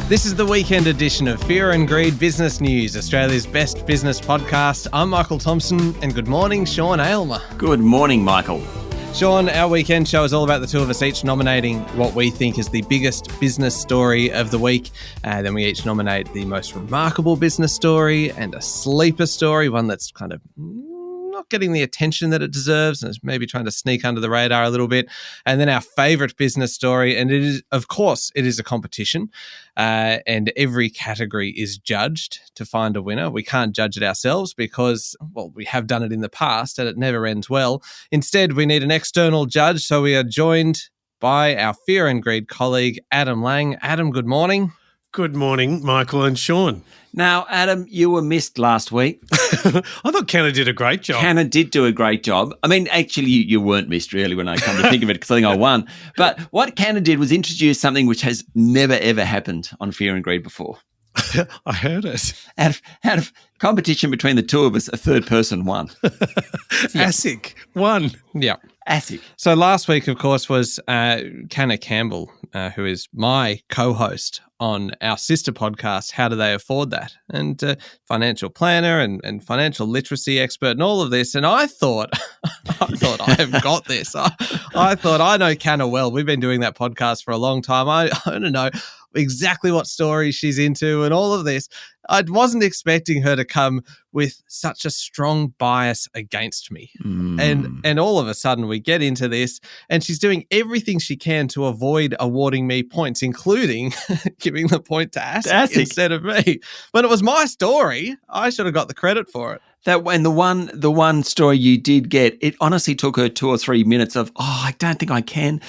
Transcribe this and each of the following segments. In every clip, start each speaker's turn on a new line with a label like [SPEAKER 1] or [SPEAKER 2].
[SPEAKER 1] This is the weekend edition of Fear and Greed Business News, Australia's best business podcast. I'm Michael Thompson, and good morning, Sean Aylmer.
[SPEAKER 2] Good morning, Michael.
[SPEAKER 1] Sean, our weekend show is all about the two of us each nominating what we think is the biggest business story of the week. Then we each nominate the most remarkable business story and a sleeper story, one that's kind of not getting the attention that it deserves and is maybe trying to sneak under the radar a little bit. And then our favourite business story, and it is, of course, it is a competition, and every category is judged to find a winner. We can't judge it ourselves because, well, we have done it in the past and it never ends well. Instead, we need an external judge, so we are joined by our Fear and Greed colleague, Adam Lang. Adam, good morning.
[SPEAKER 3] Good morning, Michael and Sean.
[SPEAKER 2] Now, Adam, you were missed last week.
[SPEAKER 3] I thought Canna did a great job.
[SPEAKER 2] Canna did do a great job. I mean, actually, you weren't missed, really, when I come to think of it, because I think I won. But what Canna did was introduce something which has never, ever happened on Fear and Greed before.
[SPEAKER 3] I heard it.
[SPEAKER 2] Out of competition between the two of us, a third person won.
[SPEAKER 3] ASIC won.
[SPEAKER 1] Yeah.
[SPEAKER 2] ASIC.
[SPEAKER 1] So last week, of course, was Canna Campbell, who is my co-host on our sister podcast, How Do They Afford That? And financial planner and financial literacy expert and all of this. And I thought I have got this. I thought I know Canna well. We've been doing that podcast for a long time. I don't know exactly what story she's into and all of this. I wasn't expecting her to come with such a strong bias against me. And all of a sudden we get into this and she's doing everything she can to avoid awarding me points, including giving the point to ASIC instead of me. But it was my story. I should have got the credit for it.
[SPEAKER 2] And the one story you did get, it honestly took her 2 or 3 minutes of, I don't think I can.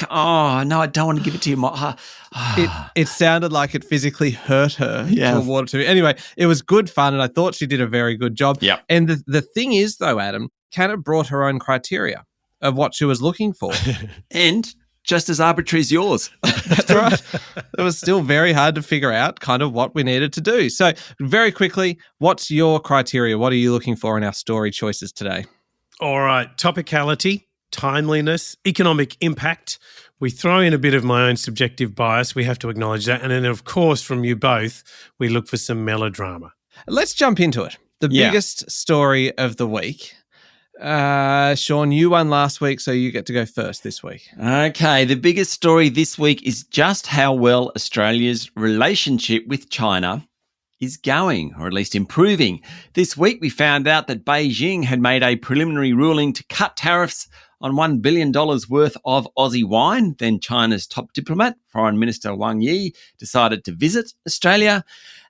[SPEAKER 2] Oh, no, I don't want to give it to you.
[SPEAKER 1] It sounded like it physically hurt her to award it to me. Anyway, it was good fun, and I thought she did a very good job.
[SPEAKER 2] Yeah.
[SPEAKER 1] And the thing is, though, Adam, Canna brought her own criteria of what she was looking for.
[SPEAKER 2] And just as arbitrary as yours.
[SPEAKER 1] That's right. It was still very hard to figure out kind of what we needed to do. So very quickly, what's your criteria? What are you looking for in our story choices today?
[SPEAKER 3] All right. Topicality, timeliness, economic impact. We throw in a bit of my own subjective bias. We have to acknowledge that. And then, of course, from you both, we look for some melodrama.
[SPEAKER 1] Let's jump into it. The biggest story of the week. Sean, you won last week, so you get to go first this week.
[SPEAKER 2] Okay, the biggest story this week is just how well Australia's relationship with China is going, or at least improving. This week we found out that Beijing had made a preliminary ruling to cut tariffs on $1 billion worth of Aussie wine. Then China's top diplomat, Foreign Minister Wang Yi, decided to visit Australia.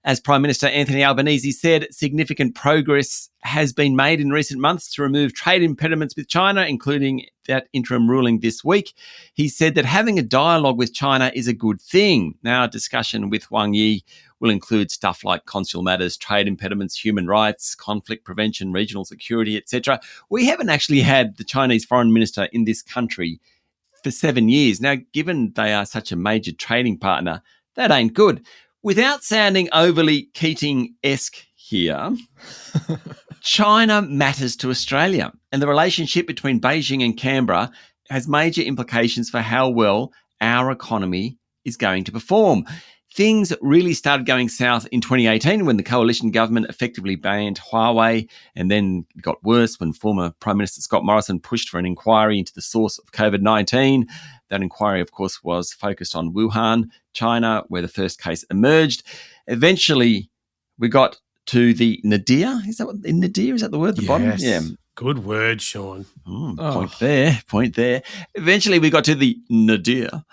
[SPEAKER 2] As Prime Minister Anthony Albanese said, significant progress has been made in recent months to remove trade impediments with China, including that interim ruling this week. He said that having a dialogue with China is a good thing. Now, a discussion with Wang Yi will include stuff like consular matters, trade impediments, human rights, conflict prevention, regional security, etc. We haven't actually had the Chinese foreign minister in this country for 7 years. Now, given they are such a major trading partner, that ain't good. Without sounding overly Keating-esque here, China matters to Australia, and the relationship between Beijing and Canberra has major implications for how well our economy is going to perform. Things really started going south in 2018 when the coalition government effectively banned Huawei, and then it got worse when former Prime Minister Scott Morrison pushed for an inquiry into the source of COVID-19. That inquiry, of course, was focused on Wuhan, China, where the first case emerged. Eventually, we got to the nadir. Is that what nadir? Is that the word at the bottom? Yeah.
[SPEAKER 3] Good word, Sean.
[SPEAKER 2] Point there. Eventually, we got to the nadir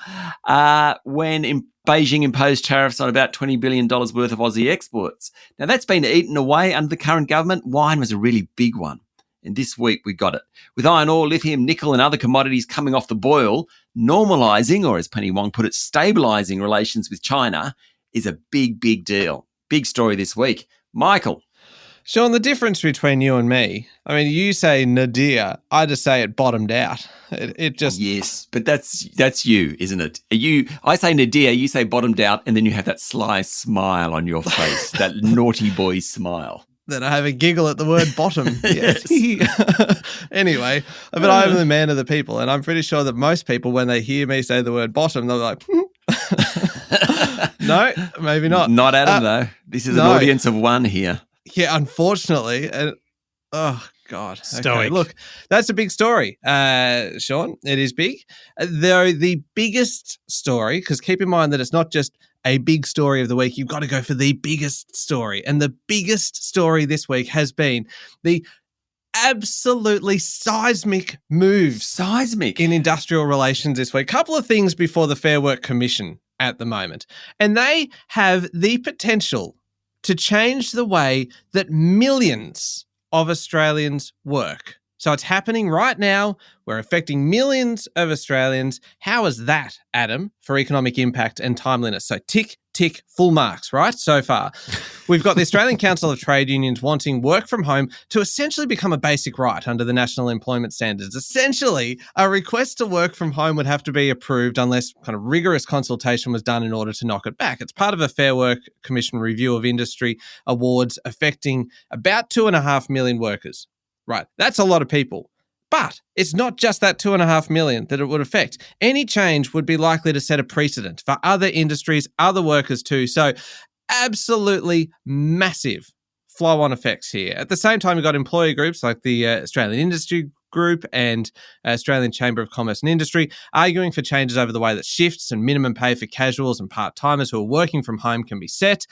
[SPEAKER 2] when Beijing imposed tariffs on about $20 billion worth of Aussie exports. Now, that's been eaten away under the current government. Wine was a really big one. And this week we got it. With iron ore, lithium, nickel and other commodities coming off the boil, normalising, or as Penny Wong put it, stabilising relations with China is a big, big deal. Big story this week. Michael.
[SPEAKER 1] Sean, the difference between you and me, I mean, you say nadir, I just say it bottomed out. It just...
[SPEAKER 2] Yes, but that's you, isn't it? I say nadir, you say bottomed out, and then you have that sly smile on your face, that naughty boy smile.
[SPEAKER 1] Then I have a giggle at the word bottom. Yes. Anyway, but I'm the man of the people, and I'm pretty sure that most people, when they hear me say the word bottom, they're like, No, maybe not.
[SPEAKER 2] Not Adam, though. This is an audience of one here.
[SPEAKER 1] Yeah, unfortunately. Oh, God.
[SPEAKER 3] Stoic.
[SPEAKER 1] Okay, look, that's a big story, Sean. It is big. Though the biggest story, because keep in mind that it's not just a big story of the week. You've got to go for the biggest story. And the biggest story this week has been the absolutely seismic moves in industrial relations this week. Couple of things before the Fair Work Commission at the moment. And they have the potential to change the way that millions of Australians work. So it's happening right now. We're affecting millions of Australians. How is that, Adam, for economic impact and timeliness? So tick, tick, full marks, right, so far. We've got the Australian Council of Trade Unions wanting work from home to essentially become a basic right under the National Employment Standards. Essentially, a request to work from home would have to be approved unless kind of rigorous consultation was done in order to knock it back. It's part of a Fair Work Commission review of industry awards affecting about 2.5 million workers. Right, that's a lot of people. But it's not just that 2.5 million that it would affect. Any change would be likely to set a precedent for other industries, other workers too. So absolutely massive flow-on effects here. At the same time, you've got employee groups like the Australian Industry Group and Australian Chamber of Commerce and Industry arguing for changes over the way that shifts and minimum pay for casuals and part-timers who are working from home can be set.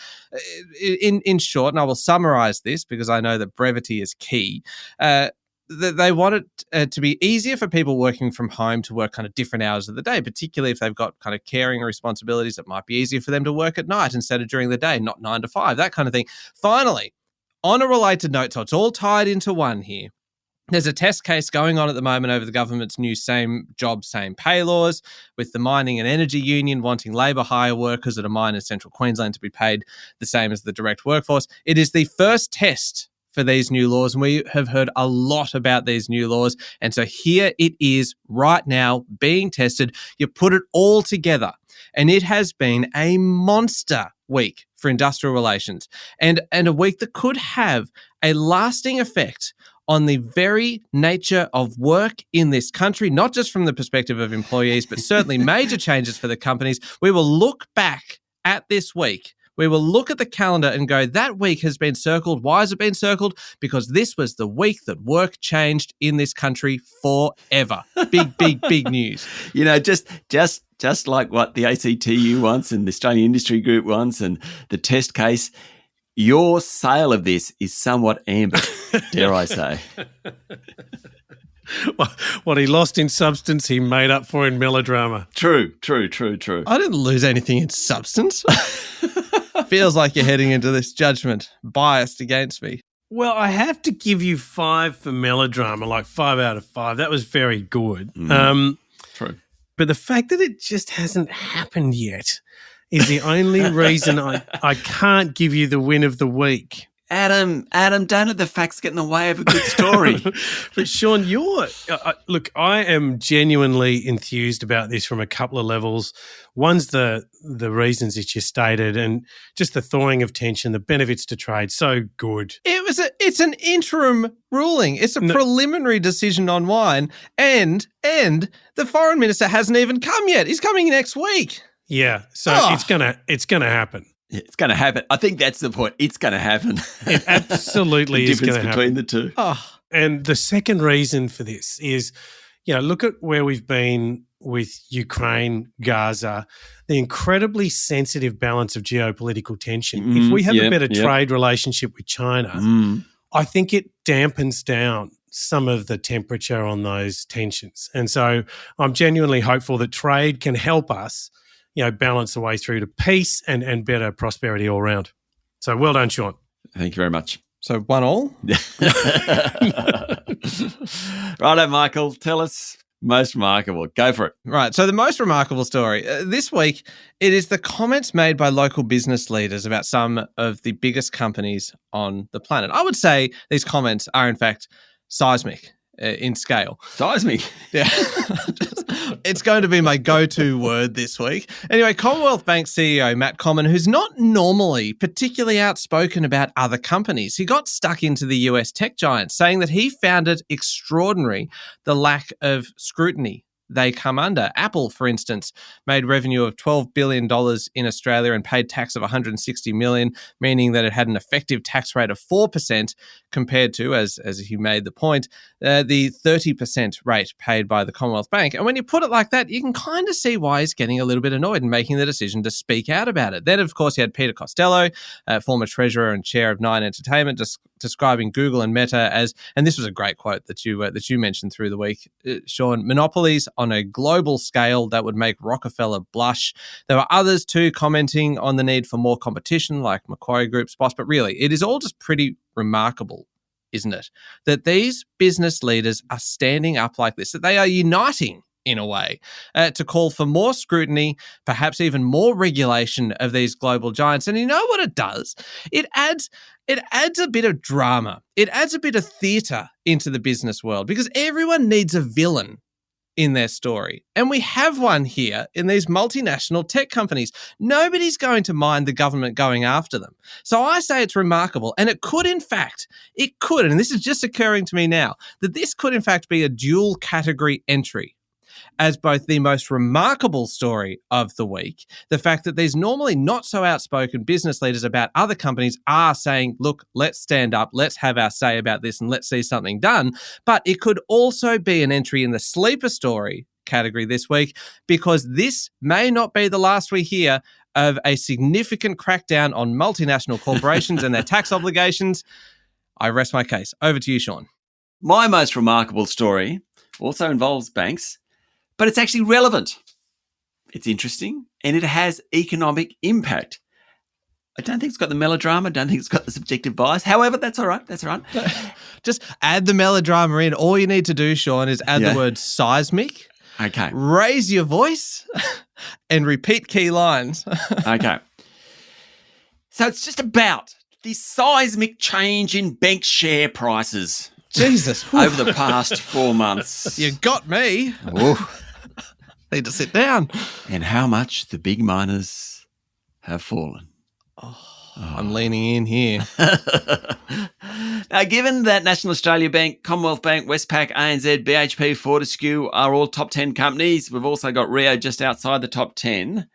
[SPEAKER 1] In short, and I will summarise this because I know that brevity is key, they want it to be easier for people working from home to work kind of different hours of the day, particularly if they've got kind of caring responsibilities. It might be easier for them to work at night instead of during the day, not 9 to 5, that kind of thing. Finally, on a related note, so it's all tied into one here, there's a test case going on at the moment over the government's new same job, same pay laws, with the Mining and Energy Union wanting labour hire workers at a mine in central Queensland to be paid the same as the direct workforce. It is the first test for these new laws, and we have heard a lot about these new laws. And so here it is right now being tested. You put it all together, and it has been a monster week for industrial relations and a week that could have a lasting effect on the very nature of work in this country, not just from the perspective of employees, but certainly major changes for the companies. We will look back at this week. We will look at the calendar and go, that week has been circled. Why has it been circled? Because this was the week that work changed in this country forever. Big, big, big news.
[SPEAKER 2] You know, just like what the ACTU wants and the Australian Industry Group wants and the test case, your sale of this is somewhat amber, dare I say.
[SPEAKER 3] What he lost in substance, he made up for in melodrama.
[SPEAKER 2] True.
[SPEAKER 1] I didn't lose anything in substance. Feels like you're heading into this judgment biased against me.
[SPEAKER 3] Well, I have to give you 5 for melodrama, like 5 out of 5. That was very good.
[SPEAKER 2] True.
[SPEAKER 3] But the fact that it just hasn't happened yet is the only reason I can't give you the win of the week.
[SPEAKER 2] Adam, don't let the facts get in the way of a good story.
[SPEAKER 3] But Sean, look, I am genuinely enthused about this from a couple of levels. One's the reasons that you stated and just the thawing of tension, the benefits to trade, so good.
[SPEAKER 1] It's an interim ruling. It's a preliminary decision on wine and the foreign minister hasn't even come yet. He's coming next week.
[SPEAKER 3] Yeah, so it's gonna happen.
[SPEAKER 2] Yeah, it's going to happen. I think that's the point. It's going to happen.
[SPEAKER 3] It absolutely is going to happen.
[SPEAKER 2] The difference between the two.
[SPEAKER 3] Oh. And the second reason for this is, look at where we've been with Ukraine, Gaza, the incredibly sensitive balance of geopolitical tension. If we have a better trade relationship with China, I think it dampens down some of the temperature on those tensions. And so I'm genuinely hopeful that trade can help us balance the way through to peace and better prosperity all around. So well done, Sean.
[SPEAKER 2] Thank you very much.
[SPEAKER 1] So
[SPEAKER 2] 1-1. Righto, Michael, tell us most remarkable. Go for it.
[SPEAKER 1] Right. So the most remarkable story this week, it is the comments made by local business leaders about some of the biggest companies on the planet. I would say these comments are, in fact, seismic in scale.
[SPEAKER 2] Seismic?
[SPEAKER 1] Yeah. It's going to be my go-to word this week. Anyway, Commonwealth Bank CEO Matt Comyn, who's not normally particularly outspoken about other companies, he got stuck into the US tech giant, saying that he found it extraordinary the lack of scrutiny they come under. Apple, for instance, made revenue of $12 billion in Australia and paid tax of $160 million, meaning that it had an effective tax rate of 4% compared to, as he made the point, the 30% rate paid by the Commonwealth Bank. And when you put it like that, you can kind of see why he's getting a little bit annoyed and making the decision to speak out about it. Then, of course, you had Peter Costello, former treasurer and chair of Nine Entertainment, describing Google and Meta as, and this was a great quote that you mentioned through the week, Sean, monopolies on a global scale that would make Rockefeller blush. There were others too commenting on the need for more competition, like Macquarie Group's boss, but really, it is all just pretty remarkable, isn't it, that these business leaders are standing up like this, that they are uniting in a way, to call for more scrutiny, perhaps even more regulation of these global giants. And you know what it does? It adds a bit of drama. It adds a bit of theatre into the business world, because everyone needs a villain in their story. And we have one here in these multinational tech companies. Nobody's going to mind the government going after them. So I say it's remarkable. And it could, and this is just occurring to me now, that this could in fact be a dual category entry as both the most remarkable story of the week, the fact that these normally not so outspoken business leaders about other companies are saying, look, let's stand up, let's have our say about this and let's see something done. But it could also be an entry in the sleeper story category this week, because this may not be the last we hear of a significant crackdown on multinational corporations and their tax obligations. I rest my case. Over to you, Sean.
[SPEAKER 2] My most remarkable story also involves banks, but it's actually relevant. It's interesting, and it has economic impact. I don't think it's got the melodrama. I don't think it's got the subjective bias. However, that's all right.
[SPEAKER 1] Just add the melodrama in. All you need to do, Sean, is add the word seismic.
[SPEAKER 2] Okay.
[SPEAKER 1] Raise your voice and repeat key lines.
[SPEAKER 2] Okay. So it's just about the seismic change in bank share prices.
[SPEAKER 1] Jesus.
[SPEAKER 2] Over the past 4 months.
[SPEAKER 1] You got me.
[SPEAKER 2] Ooh.
[SPEAKER 1] Need to sit down.
[SPEAKER 2] And how much the big miners have fallen.
[SPEAKER 1] I'm leaning in here.
[SPEAKER 2] Now, given that National Australia Bank, Commonwealth Bank, Westpac, ANZ, BHP, Fortescue are all top 10 companies, we've also got Rio just outside the top 10.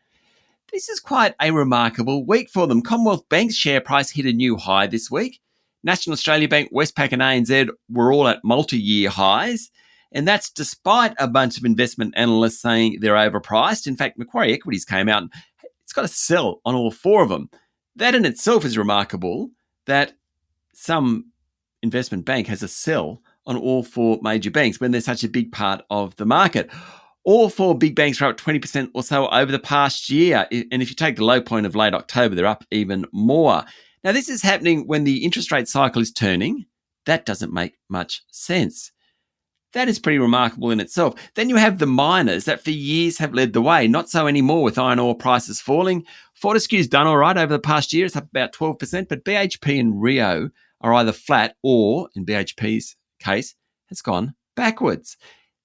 [SPEAKER 2] This is quite a remarkable week for them. Commonwealth Bank's share price hit a new high this week. National Australia Bank, Westpac and ANZ were all at multi-year highs. And that's despite a bunch of investment analysts saying they're overpriced. In fact, Macquarie Equities came out and it's got a sell on all four of them. That in itself is remarkable, that some investment bank has a sell on all four major banks when they're such a big part of the market. All four big banks are up 20% or so over the past year. And if you take the low point of late October, they're up even more. Now, this is happening when the interest rate cycle is turning. That doesn't make much sense. That is pretty remarkable in itself. Then you have the miners that for years have led the way. Not so anymore with iron ore prices falling. Fortescue's done all right over the past year. It's up about 12%, but BHP and Rio are either flat or, in BHP's case, has gone backwards.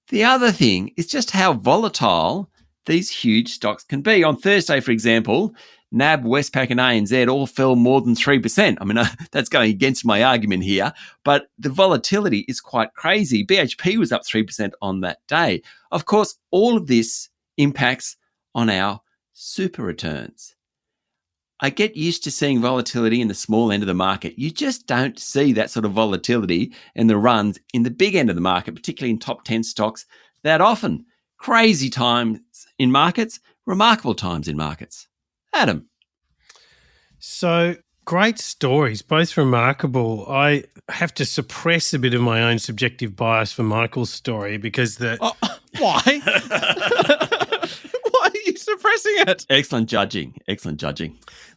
[SPEAKER 2] The other thing is just how volatile these huge stocks can be. On Thursday, for example, NAB, Westpac and ANZ all fell more than 3%. I mean, that's going against my argument here, but the volatility is quite crazy. BHP was up 3% on that day. Of course, all of this impacts on our super returns. I get used to seeing volatility in the small end of the market. You just don't see that sort of volatility in the runs in the big end of the market, particularly in top 10 stocks that often. Crazy times in markets, remarkable times in markets. Adam.
[SPEAKER 3] So great stories, both remarkable. I have to suppress a bit of my own subjective bias for Michael's story because
[SPEAKER 1] why? Why are you suppressing it?
[SPEAKER 2] Excellent judging.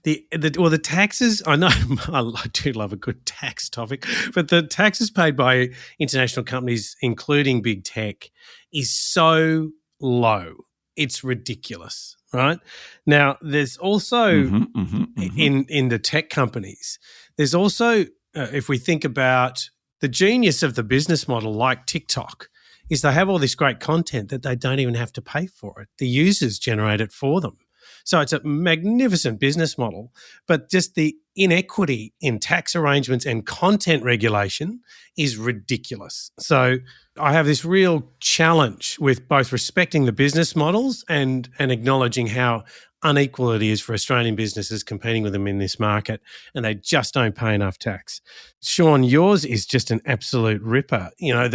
[SPEAKER 3] The taxes, I know I do love a good tax topic, but the taxes paid by international companies, including big tech, is so low. It's ridiculous. Right now, there's also in the tech companies, there's also if we think about the genius of the business model, like TikTok, is they have all this great content that they don't even have to pay for it. The users generate it for them. So it's a magnificent business model, but just the inequity in tax arrangements and content regulation is ridiculous. So I have this real challenge with both respecting the business models and acknowledging how unequal it is for Australian businesses competing with them in this market, and they just don't pay enough tax. Sean, yours is just an absolute ripper. You know,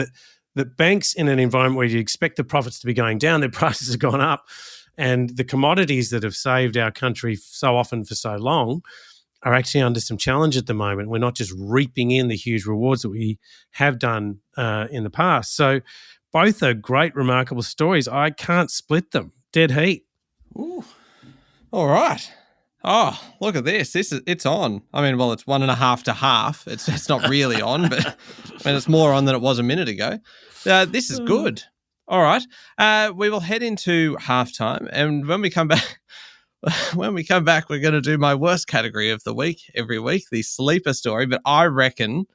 [SPEAKER 3] that banks in an environment where you expect the profits to be going down, their prices have gone up, and the commodities that have saved our country so often for so long are actually under some challenge at the moment. We're not just reaping in the huge rewards that we have done in the past. So both are great, remarkable stories. I can't split them. Dead heat.
[SPEAKER 1] Ooh. All right. Oh, look at this. It's on. I mean, well, it's 1.5 to half. It's not really on, but I mean, it's more on than it was a minute ago. This is good. All right. We will head into halftime, and when we come back, we're going to do my worst category of the week every week, the sleeper story. But I reckon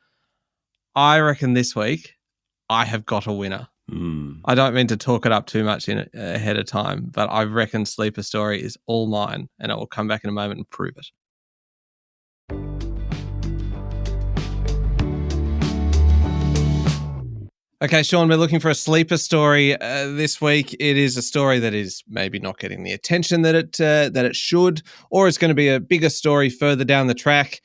[SPEAKER 1] this week I have got a winner. I don't mean to talk it up too much ahead of time, but I reckon sleeper story is all mine, and I will come back in a moment and prove it. Okay, Sean, we're looking for a sleeper story this week. It is a story that is maybe not getting the attention that it should, or it's going to be a bigger story further down the track.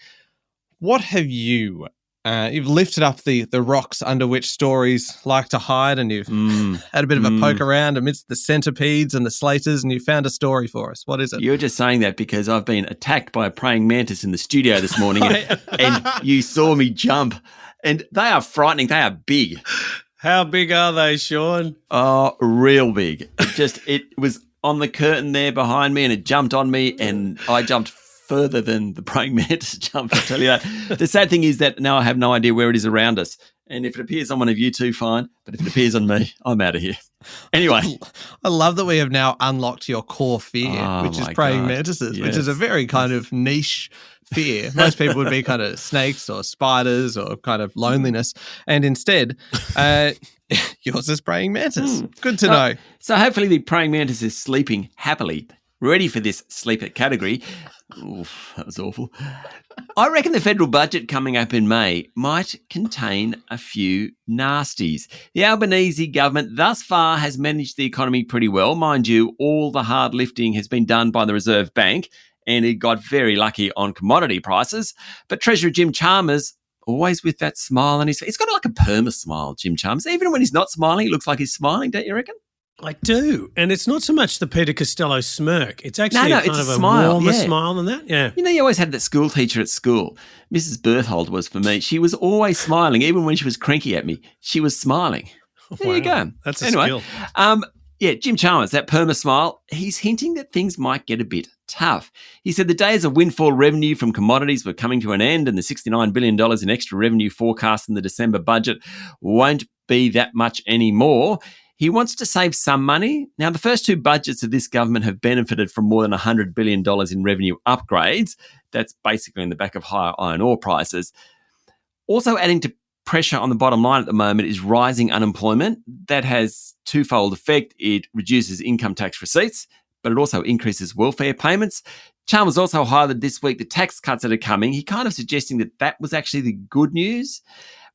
[SPEAKER 1] What have you? You've lifted up the rocks under which stories like to hide, and you've had a bit of a poke around amidst the centipedes and the slaters, and you found a story for us. What is it?
[SPEAKER 2] You're just saying that because I've been attacked by a praying mantis in the studio this morning, and you saw me jump. And they are frightening. They are big.
[SPEAKER 3] How big are they, Sean?
[SPEAKER 2] Oh, real big. It was on the curtain there behind me, and it jumped on me, and I jumped further than the praying mantis jumped, I'll tell you that. The sad thing is that now I have no idea where it is around us. And if it appears on one of you two, fine. But if it appears on me, I'm out of here. Anyway.
[SPEAKER 1] I love that we have now unlocked your core fear, which is praying mantises, which is a very kind of niche fear. Most people would be kind of snakes or spiders or kind of loneliness. And instead, yours is praying mantis. Good to know.
[SPEAKER 2] So hopefully the praying mantis is sleeping happily, ready for this sleeper category. Oof, that was awful. I reckon the federal budget coming up in May might contain a few nasties. The Albanese government thus far has managed the economy pretty well. Mind you, all the hard lifting has been done by the Reserve Bank, and it got very lucky on commodity prices. But Treasurer Jim Chalmers, always with that smile on his face. He's got like a perma smile, Jim Chalmers. Even when he's not smiling, it looks like he's smiling, don't you reckon?
[SPEAKER 3] I do. And it's not so much the Peter Costello smirk. It's actually
[SPEAKER 2] it's
[SPEAKER 3] kind of a
[SPEAKER 2] smile,
[SPEAKER 3] warmer smile than that. Yeah.
[SPEAKER 2] You know, you always had that school teacher at school. Mrs. Berthold was for me. She was always smiling. Even when she was cranky at me, she was smiling. There you go.
[SPEAKER 3] That's a skill.
[SPEAKER 2] Jim Chalmers, that perma smile, he's hinting that things might get a bit tough. He said the days of windfall revenue from commodities were coming to an end, and the $69 billion in extra revenue forecast in the December budget won't be that much anymore. He wants to save some money. Now, the first two budgets of this government have benefited from more than $100 billion in revenue upgrades. That's basically in the back of higher iron ore prices. Also adding to pressure on the bottom line at the moment is rising unemployment. That has twofold effect. It reduces income tax receipts, but it also increases welfare payments. Chalmers also highlighted this week the tax cuts that are coming. He kind of suggesting that that was actually the good news.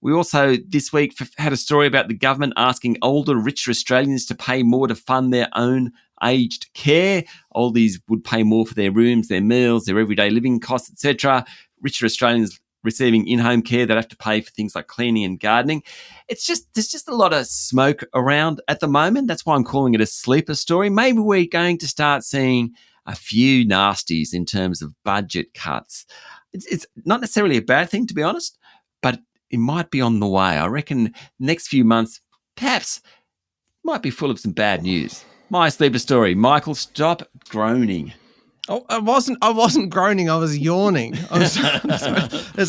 [SPEAKER 2] We also this week had a story about the government asking older, richer Australians to pay more to fund their own aged care. Oldies would pay more for their rooms, their meals, their everyday living costs, etc. Richer Australians receiving in-home care that have to pay for things like cleaning and gardening. There's just a lot of smoke around at the moment. That's why I'm calling it a sleeper story. Maybe we're going to start seeing a few nasties in terms of budget cuts. It's not necessarily a bad thing, to be honest, but it might be on the way. I reckon the next few months perhaps might be full of some bad news. My sleeper story. Michael, stop groaning.
[SPEAKER 1] Oh, I wasn't groaning. I was yawning. There's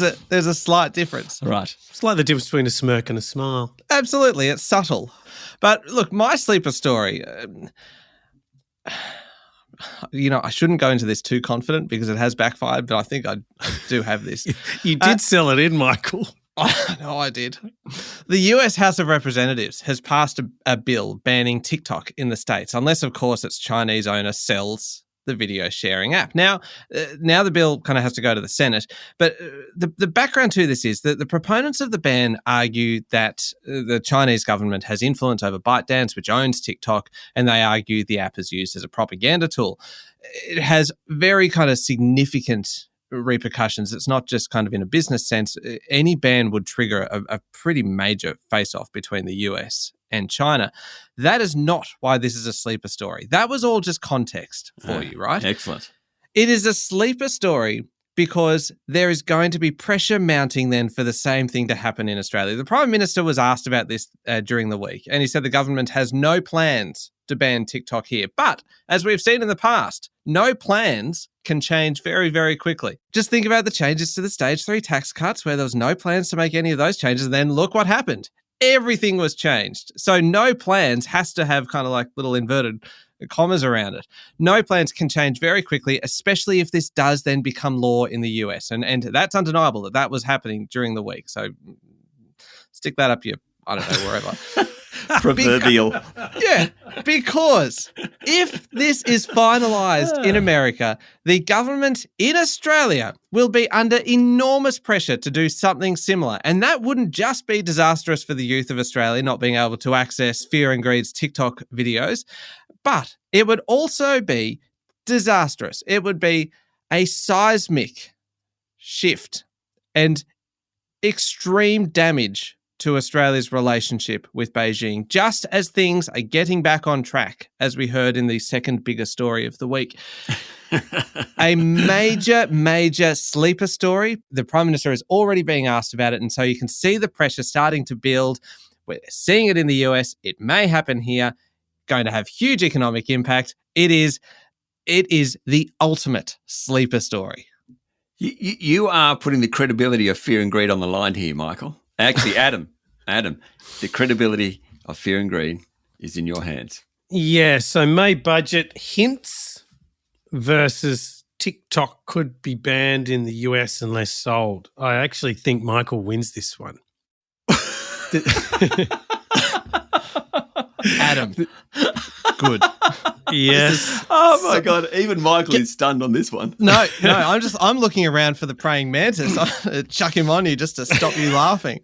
[SPEAKER 1] a slight difference.
[SPEAKER 2] Right.
[SPEAKER 3] It's like the difference between a smirk and a smile.
[SPEAKER 1] Absolutely. It's subtle. But look, my sleeper story, I shouldn't go into this too confident because it has backfired, but I think I do have this.
[SPEAKER 3] You did sell it in, Michael.
[SPEAKER 1] I know I did. The US House of Representatives has passed a bill banning TikTok in the States, unless, of course, its Chinese owner sells the video sharing app. Now the bill kind of has to go to the Senate, but the background to this is that the proponents of the ban argue that the Chinese government has influence over ByteDance, which owns TikTok, and they argue the app is used as a propaganda tool. It has very kind of significant repercussions. It's not just kind of in a business sense. Any ban would trigger a pretty major face-off between the US and China. That is not why this is a sleeper story. That was all just context for you, right?
[SPEAKER 2] Excellent.
[SPEAKER 1] It is a sleeper story because there is going to be pressure mounting then for the same thing to happen in Australia. The Prime Minister was asked about this during the week, and he said the government has no plans to ban TikTok here. But as we've seen in the past, no plans can change very, very quickly. Just think about the changes to the stage 3 tax cuts where there was no plans to make any of those changes. And then look what happened. Everything was changed. So no plans has to have kind of like little inverted commas around it. No plans can change very quickly, especially if this does then become law in the US. And that's undeniable that was happening during the week. So stick that up your, I don't know, wherever.
[SPEAKER 2] Proverbial.
[SPEAKER 1] Yeah, because if this is finalised in America, the government in Australia will be under enormous pressure to do something similar. And that wouldn't just be disastrous for the youth of Australia not being able to access Fear and Greed's TikTok videos, but it would also be disastrous. It would be a seismic shift and extreme damage to Australia's relationship with Beijing, just as things are getting back on track, as we heard in the second biggest story of the week. A major sleeper story. The Prime Minister is already being asked about it, and so you can see the pressure starting to build. We're seeing it in the US. It may happen here. Going to have huge economic impact. It is the ultimate sleeper story.
[SPEAKER 2] You are putting the credibility of Fear and Greed on the line here, Michael. Actually, Adam, the credibility of Fear and Greed is in your hands.
[SPEAKER 3] Yeah, so May budget hints versus TikTok could be banned in the US unless sold. I actually think Michael wins this one.
[SPEAKER 1] Adam, good.
[SPEAKER 3] Yes.
[SPEAKER 2] Oh my God! Even Michael is stunned on this one.
[SPEAKER 1] No. I'm looking around for the praying mantis. I chuck him on you just to stop you laughing.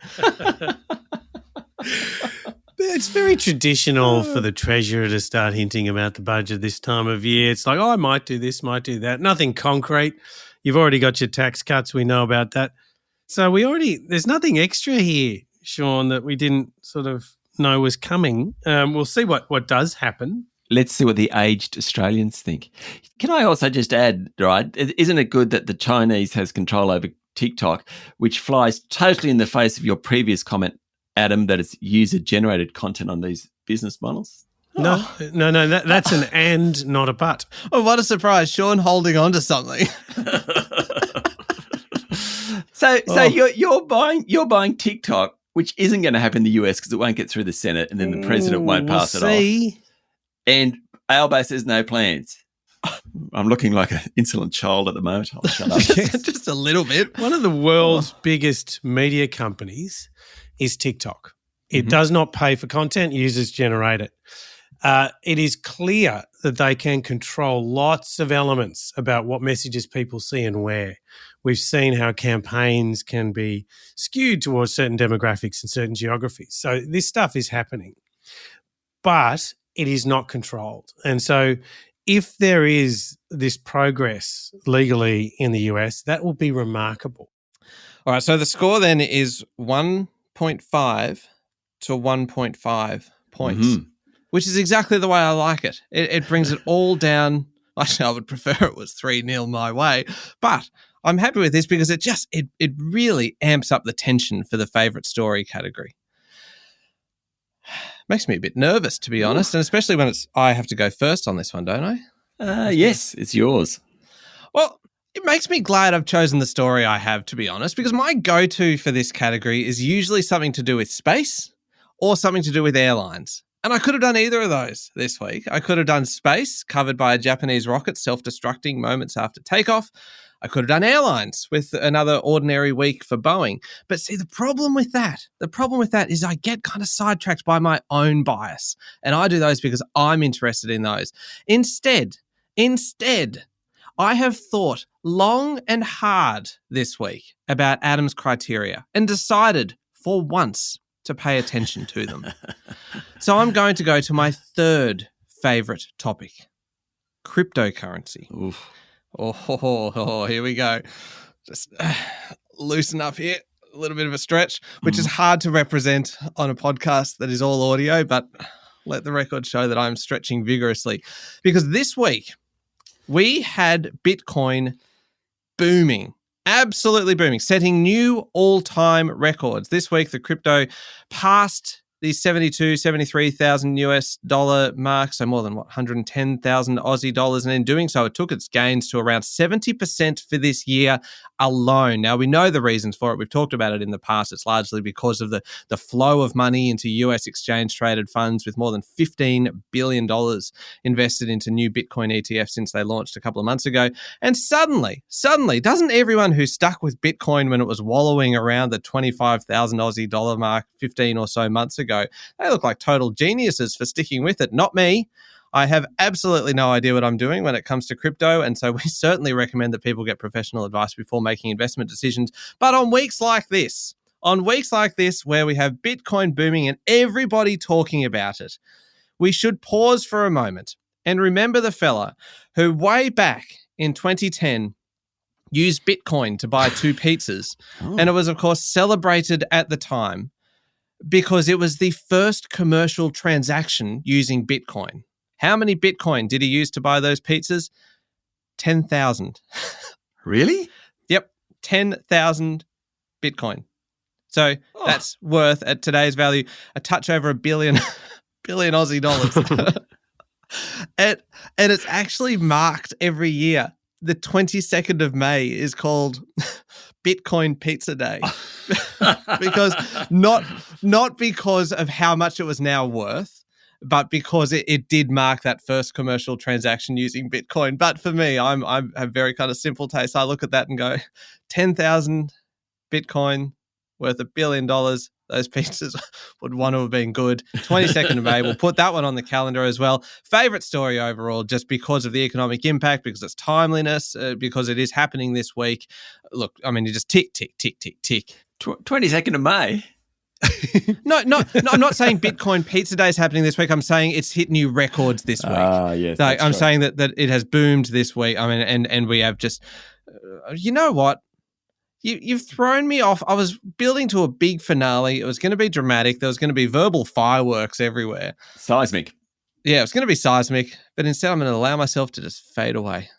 [SPEAKER 3] It's very traditional for the Treasurer to start hinting about the budget this time of year. It's like, oh, I might do this, might do that. Nothing concrete. You've already got your tax cuts. We know about that. So there's nothing extra here, Sean, that we didn't sort of know was coming. We'll see what does happen.
[SPEAKER 2] Let's see what the aged Australians think. Can I also just add, right, isn't it good that the Chinese has control over TikTok, which flies totally in the face of your previous comment, Adam, that it's user-generated content on these business models?
[SPEAKER 3] No, that's an and, not a but.
[SPEAKER 1] Oh, what a surprise. Sean holding on to something.
[SPEAKER 2] So you're buying TikTok, which isn't going to happen in the US because it won't get through the Senate and then the president won't pass it off. And Aylmer says no plans. I'm looking like an insolent child at the moment. I'll shut up.
[SPEAKER 1] Just a little bit.
[SPEAKER 3] One of the world's biggest media companies is TikTok. It does not pay for content. Users generate it. It is clear that they can control lots of elements about what messages people see and where. We've seen how campaigns can be skewed towards certain demographics and certain geographies. So this stuff is happening. But it is not controlled. And so if there is this progress legally in the US, that will be remarkable.
[SPEAKER 1] All right, so the score then is 1.5 to 1.5 points, which is exactly the way I like it. It brings it all down. Actually, I would prefer it was 3-0 my way, but I'm happy with this because it really amps up the tension for the favourite story category. Makes me a bit nervous, to be honest, and especially when I have to go first on this one, don't I?
[SPEAKER 2] Yes, it's yours.
[SPEAKER 1] Well, it makes me glad I've chosen the story I have, to be honest, because my go-to for this category is usually something to do with space or something to do with airlines. And I could have done either of those this week. I could have done space, covered by a Japanese rocket self-destructing moments after takeoff. I could have done airlines with another ordinary week for Boeing. But see, the problem with that is I get kind of sidetracked by my own bias. And I do those because I'm interested in those. Instead, Instead, I have thought long and hard this week about Adam's criteria and decided for once to pay attention to them. So I'm going to go to my third favourite topic, cryptocurrency.
[SPEAKER 2] Oof.
[SPEAKER 1] Oh, here we go. Just loosen up here. A little bit of a stretch, which is hard to represent on a podcast that is all audio, but let the record show that I'm stretching vigorously. Because this week, we had Bitcoin booming, absolutely booming, setting new all-time records. This week, the crypto passed the 73,000 US dollar mark, so more than 110,000 Aussie dollars. And in doing so, it took its gains to around 70% for this year alone. Now, we know the reasons for it. We've talked about it in the past. It's largely because of the flow of money into US exchange-traded funds, with more than $15 billion invested into new Bitcoin ETFs since they launched a couple of months ago. And suddenly, doesn't everyone who stuck with Bitcoin when it was wallowing around the 25,000 Aussie dollar mark 15 or so months ago, they look like total geniuses for sticking with it? Not me. I have absolutely no idea what I'm doing when it comes to crypto, and so we certainly recommend that people get professional advice before making investment decisions. But on weeks like this, where we have Bitcoin booming and everybody talking about it, we should pause for a moment and remember the fella who way back in 2010 used Bitcoin to buy 2 pizzas. And it was, of course, celebrated at the time because it was the first commercial transaction using Bitcoin. How many Bitcoin did he use to buy those pizzas? 10,000.
[SPEAKER 2] Really?
[SPEAKER 1] Yep, 10,000 Bitcoin. So that's worth, at today's value, a touch over $1 billion Aussie dollars. and it's actually marked every year. The 22nd of May is called Bitcoin Pizza Day. Because not because of how much it was now worth, but because it did mark that first commercial transaction using Bitcoin. But for me, I have very kind of simple taste. I look at that and go, 10,000 Bitcoin worth $1 billion. Those pizzas would want to have been good. 22nd of May, we'll put that one on the calendar as well. Favorite story overall, just because of the economic impact, because it's timeliness, because it is happening this week. Look, I mean, you just tick, tick, tick, tick, tick.
[SPEAKER 2] 22nd of May?
[SPEAKER 1] No, I'm not saying Bitcoin Pizza Day is happening this week. I'm saying it's hit new records this week.
[SPEAKER 2] Yes.
[SPEAKER 1] So I'm saying that it has boomed this week. I mean, and we have just, you know what? You've thrown me off. I was building to a big finale. It was going to be dramatic. There was going to be verbal fireworks everywhere.
[SPEAKER 2] Seismic.
[SPEAKER 1] Yeah, it was going to be seismic, but instead I'm going to allow myself to just fade away.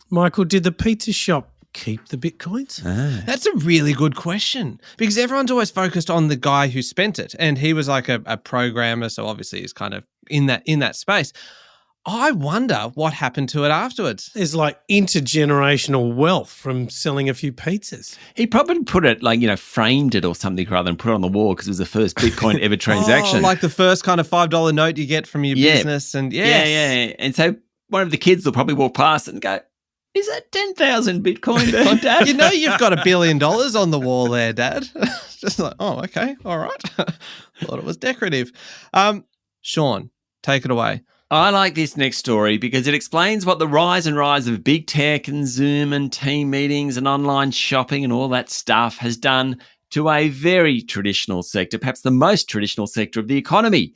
[SPEAKER 3] Michael, did the pizza shop keep the Bitcoins?
[SPEAKER 1] That's a really good question, because everyone's always focused on the guy who spent it, and he was like a programmer, so obviously he's kind of in that space. I wonder what happened to it afterwards.
[SPEAKER 3] There's like intergenerational wealth from selling a few pizzas.
[SPEAKER 2] He probably put it framed it or something rather than put it on the wall because it was the first Bitcoin ever transaction.
[SPEAKER 1] Like the first kind of $5 note you get from your business. And yes.
[SPEAKER 2] Yeah. And so one of the kids will probably walk past it and go, is that 10,000 Bitcoin there, Dad?
[SPEAKER 1] You know you've got $1 billion on the wall there, Dad. Just like, oh, okay, all right. Thought it was decorative. Sean, take it away.
[SPEAKER 2] I like this next story because it explains what the rise of big tech and Zoom and team meetings and online shopping and all that stuff has done to a very traditional sector, perhaps the most traditional sector of the economy.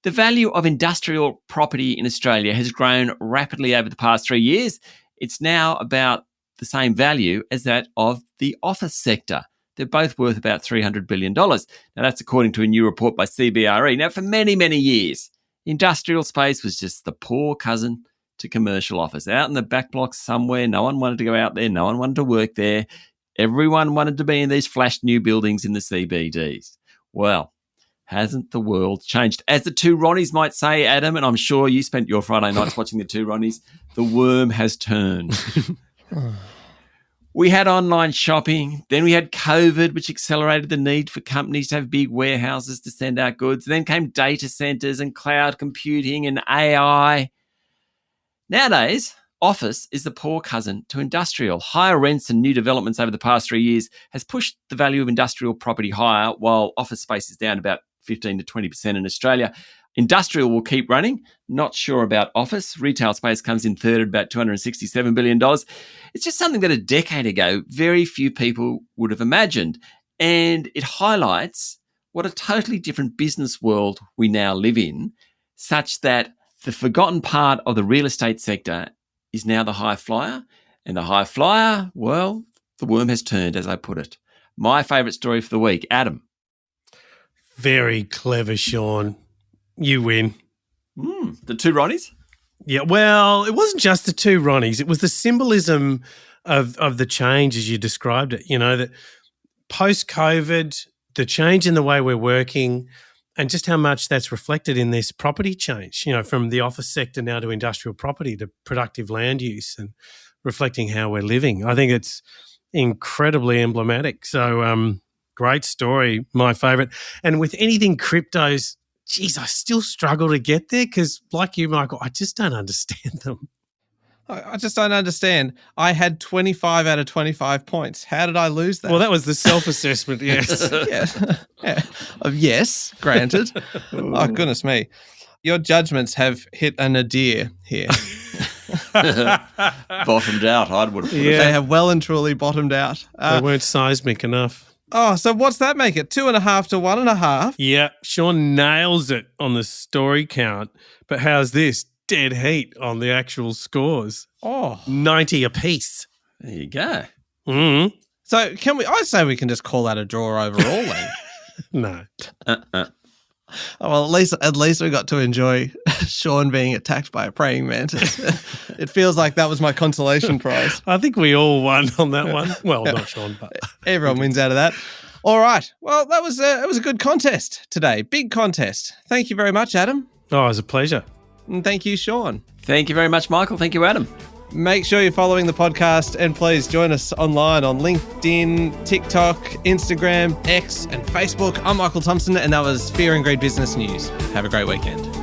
[SPEAKER 2] The value of industrial property in Australia has grown rapidly over the past 3 years. It's now about the same value as that of the office sector. They're both worth about $300 billion. Now, that's according to a new report by CBRE. Now, for many, many years, industrial space was just the poor cousin to commercial office. Out in the back blocks somewhere, no one wanted to go out there, no one wanted to work there. Everyone wanted to be in these flash new buildings in the CBDs. Well, hasn't the world changed? As the two Ronnies might say, Adam, and I'm sure you spent your Friday nights watching the two Ronnies, the worm has turned. We had online shopping, then we had COVID, which accelerated the need for companies to have big warehouses to send out goods. Then came data centers and cloud computing and AI. Nowadays, office is the poor cousin to industrial. Higher rents and new developments over the past 3 years has pushed the value of industrial property higher, while office space is down about 15 to 20% in Australia. Industrial will keep running. Not sure about office. Retail space comes in third at about $267 billion. It's just something that a decade ago, very few people would have imagined. And it highlights what a totally different business world we now live in, such that the forgotten part of the real estate sector is now the high flyer. And the high flyer, well, the worm has turned, as I put it. My favourite story for the week, Adam.
[SPEAKER 3] Very clever, Sean. You win.
[SPEAKER 2] The two Ronnies?
[SPEAKER 3] Yeah, well, it wasn't just the two Ronnies. It was the symbolism of the change as you described it. You know, that post-COVID, the change in the way we're working and just how much that's reflected in this property change, you know, from the office sector now to industrial property to productive land use and reflecting how we're living. I think it's incredibly emblematic. So great story, my favourite. And with anything cryptos, geez, I still struggle to get there because, like you, Michael, I just don't understand them.
[SPEAKER 1] I just don't understand. I had 25 out of 25 points. How did I lose that?
[SPEAKER 3] Well, that was the self-assessment, yes.
[SPEAKER 1] Yeah. Yes, granted. Oh, goodness me. Your judgments have hit a nadir here.
[SPEAKER 2] Bottomed out, I would have put it.
[SPEAKER 1] They have well and truly bottomed out.
[SPEAKER 3] They weren't seismic enough.
[SPEAKER 1] Oh, so what's that make it? 2.5 to 1.5?
[SPEAKER 3] Yeah, Sean nails it on the story count. But how's this? Dead heat on the actual scores.
[SPEAKER 1] Oh,
[SPEAKER 3] 90 apiece.
[SPEAKER 2] There you go.
[SPEAKER 3] Mm-hmm.
[SPEAKER 1] So I say we can just call that a draw overall then?
[SPEAKER 3] No.
[SPEAKER 1] Oh, well, at least we got to enjoy Sean being attacked by a praying mantis. It feels like that was my consolation prize.
[SPEAKER 3] I think we all won on that one. Well, not Sean, but
[SPEAKER 1] everyone wins out of that. All right. Well, it was a good contest today. Big contest. Thank you very much, Adam.
[SPEAKER 3] Oh, it was a pleasure.
[SPEAKER 1] And thank you, Sean.
[SPEAKER 2] Thank you very much, Michael. Thank you, Adam.
[SPEAKER 1] Make sure you're following the podcast and please join us online on LinkedIn, TikTok, Instagram, X and Facebook. I'm Michael Thompson and that was Fear and Greed Business News. Have a great weekend.